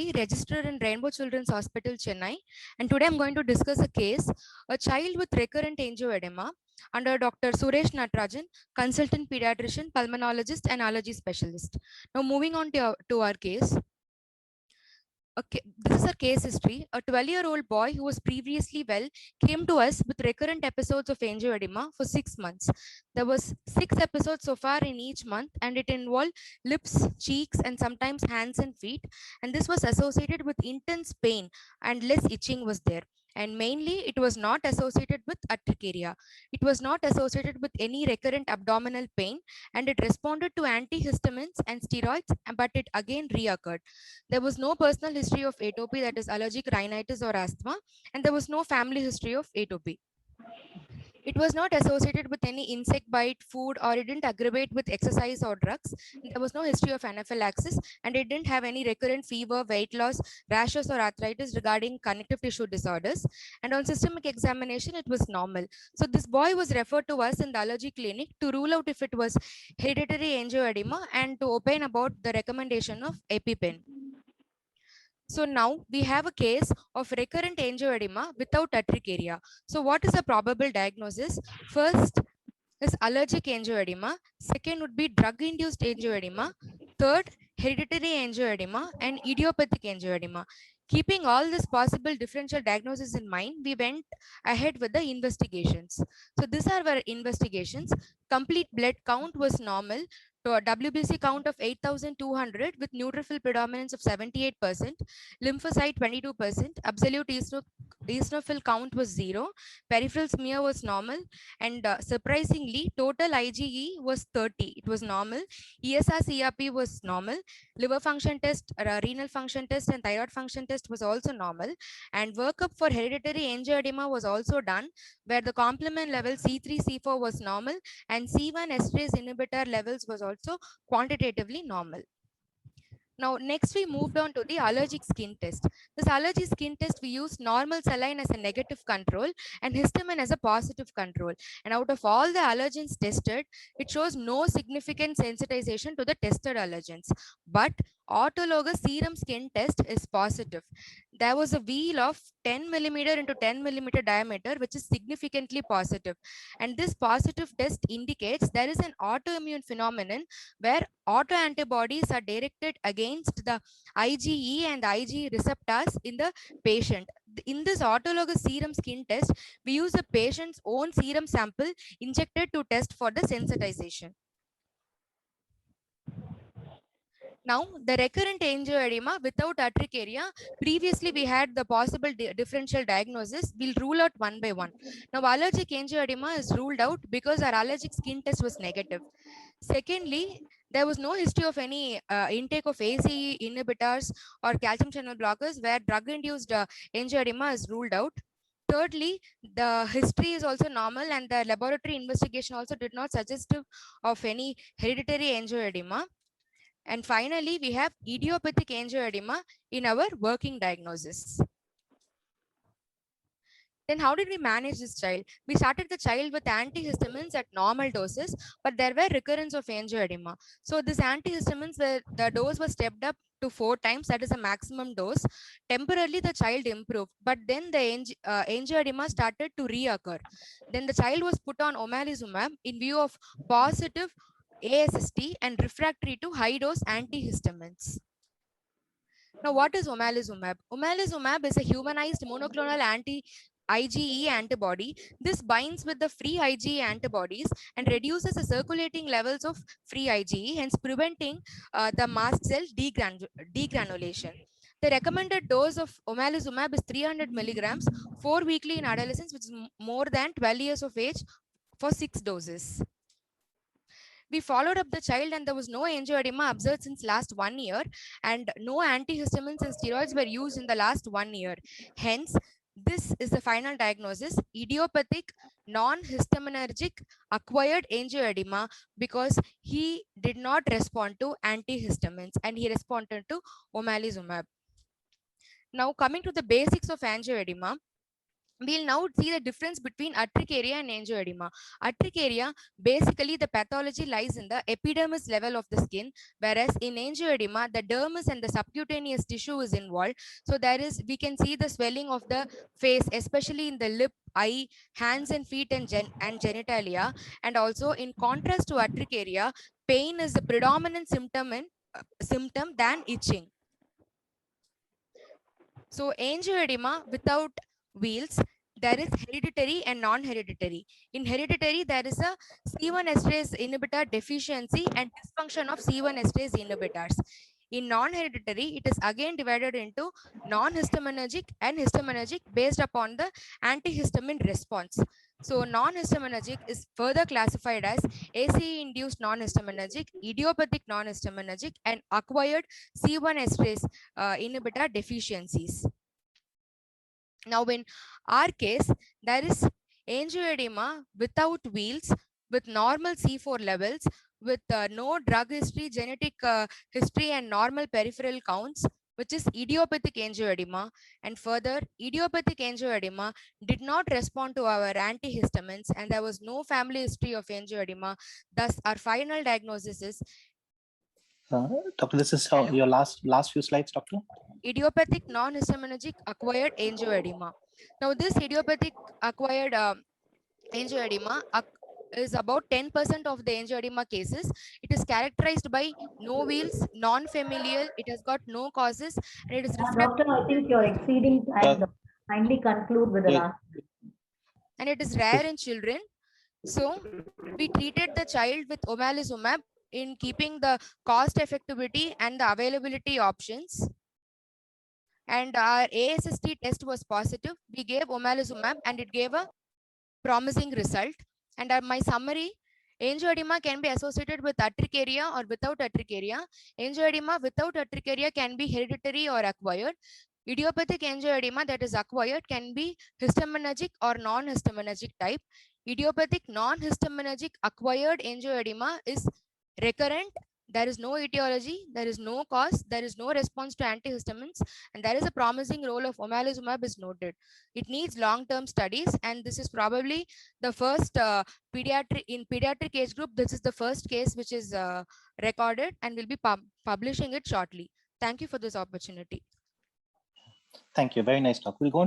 Ravi, registered in Rainbow Children's Hospital, Chennai. And today I'm going to discuss a case, a child with recurrent angioedema under Dr. Suresh Natarajan, consultant pediatrician, pulmonologist, and allergy specialist. Now moving on to our case. Okay, this is a case history. A 12-year-old boy who was previously well came to us with recurrent episodes of angioedema for 6 months. There was 6 episodes so far in each month, and it involved lips, cheeks, and sometimes hands and feet. And this was associated with intense pain, and less itching was there. And mainly, it was not associated with urticaria. It was not associated with any recurrent abdominal pain, and it responded to antihistamines and steroids, but it again reoccurred. There was no personal history of atopy, that is allergic rhinitis or asthma, and there was no family history of atopy. It was not associated with any insect bite, food, or it didn't aggravate with exercise or drugs. There was no history of anaphylaxis, and it didn't have any recurrent fever, weight loss, rashes, or arthritis regarding connective tissue disorders. And on systemic examination, it was normal. So this boy was referred to us in the allergy clinic to rule out if it was hereditary angioedema and to opine about the recommendation of EpiPen. So now we have a case of recurrent angioedema without urticaria. So what is the probable diagnosis? First is allergic angioedema. Second would be drug-induced angioedema. Third, hereditary angioedema and idiopathic angioedema. Keeping all this possible differential diagnosis in mind, we went ahead with the investigations. So these are our investigations. Complete blood count was normal to a WBC count of 8,200 with neutrophil predominance of 78%, lymphocyte 22%, absolute eosinophil count was 0, peripheral smear was normal, and surprisingly, total IgE was 30. It was normal. ESR-CRP was normal. Liver function test, renal function test, and thyroid function test was also normal. And workup for hereditary angioedema was also done, where the complement level C3, C4 was normal, and C1 esterase inhibitor levels was also quantitatively normal. Now, next we moved on to the allergic skin test. This allergy skin test, we used normal saline as a negative control and histamine as a positive control. And out of all the allergens tested, it shows no significant sensitization to the tested allergens. But autologous serum skin test is positive. There was a wheal of 10 millimeter into 10 millimeter diameter, which is significantly positive. And this positive test indicates there is an autoimmune phenomenon where autoantibodies are directed against the IgE and IgE receptors in the patient. In this autologous serum skin test, we use the patient's own serum sample injected to test for the sensitization. Now, the recurrent angioedema without urticaria, previously we had the possible differential diagnosis. We'll rule out one by one. Now, allergic angioedema is ruled out because our allergic skin test was negative. Secondly, there was no history of any intake of ACE inhibitors or calcium channel blockers where drug-induced angioedema is ruled out. Thirdly, the history is also normal and the laboratory investigation also did not suggest of any hereditary angioedema. And finally, we have idiopathic angioedema in our working diagnosis. Then how did we manage this child? We started the child with antihistamines at normal doses, but there were recurrence of angioedema. So this antihistamines, the dose was stepped up to 4 times, that is a maximum dose. Temporarily, the child improved, but then the angioedema started to reoccur. Then the child was put on omalizumab in view of positive ASST and refractory to high-dose antihistamines. Now, what is omalizumab? Omalizumab is a humanized monoclonal IgE antibody. This binds with the free IgE antibodies and reduces the circulating levels of free IgE, hence preventing the mast cell degranulation. The recommended dose of omalizumab is 300 milligrams, 4 weekly in adolescents, which is more than 12 years of age, for 6 doses. We followed up the child and there was no angioedema observed since last 1 year, and no antihistamines and steroids were used in the last 1 year. Hence, this is the final diagnosis: idiopathic non-histaminergic acquired angioedema, because he did not respond to antihistamines and he responded to omalizumab. Now, coming to the basics of angioedema, we'll now see the difference between urticaria and angioedema. Urticaria, basically the pathology lies in the epidermis level of the skin, whereas in angioedema, the dermis and the subcutaneous tissue is involved. So we can see the swelling of the face, especially in the lip, eye, hands and feet and genitalia. And also in contrast to urticaria, pain is the predominant symptom than itching. So angioedema without wheals, there is hereditary and non-hereditary. In hereditary, there is a C1 esterase inhibitor deficiency and dysfunction of C1 esterase inhibitors. In non-hereditary, it is again divided into non-histaminergic and histaminergic based upon the antihistamine response. So non-histaminergic is further classified as ACE-induced non-histaminergic, idiopathic non-histaminergic, and acquired C1 esterase inhibitor deficiencies. Now, in our case, there is angioedema without wheals, with normal C4 levels, with no drug history, genetic history, and normal peripheral counts, which is idiopathic angioedema. And further, idiopathic angioedema did not respond to our antihistamines, and there was no family history of angioedema. Thus, our final diagnosis is Doctor, this is your last few slides, doctor. Idiopathic non-histaminergic acquired angioedema. Now, this idiopathic acquired angioedema is about 10% of the angioedema cases. It is characterized by no wheals, non-familial, it has got no causes, and it is Doctor, I think you're exceeding time. Kindly conclude with the last. And it is rare in children. So, we treated the child with omalizumab in keeping the cost effectivity and the availability options. And our ASST test was positive. We gave omalizumab and it gave a promising result. And my summary, angioedema can be associated with urticaria or without urticaria. Angioedema without urticaria can be hereditary or acquired. Idiopathic angioedema that is acquired can be histaminergic or non-histaminergic type. Idiopathic non-histaminergic acquired angioedema is recurrent. There is no etiology, there is no cause, there is no response to antihistamines, and there is a promising role of omalizumab is noted. It needs long-term studies, and this is probably the first pediatric age group. This is the first case which is recorded, and we'll be publishing it shortly. Thank you for this opportunity. Thank you. Very nice talk. We'll go on to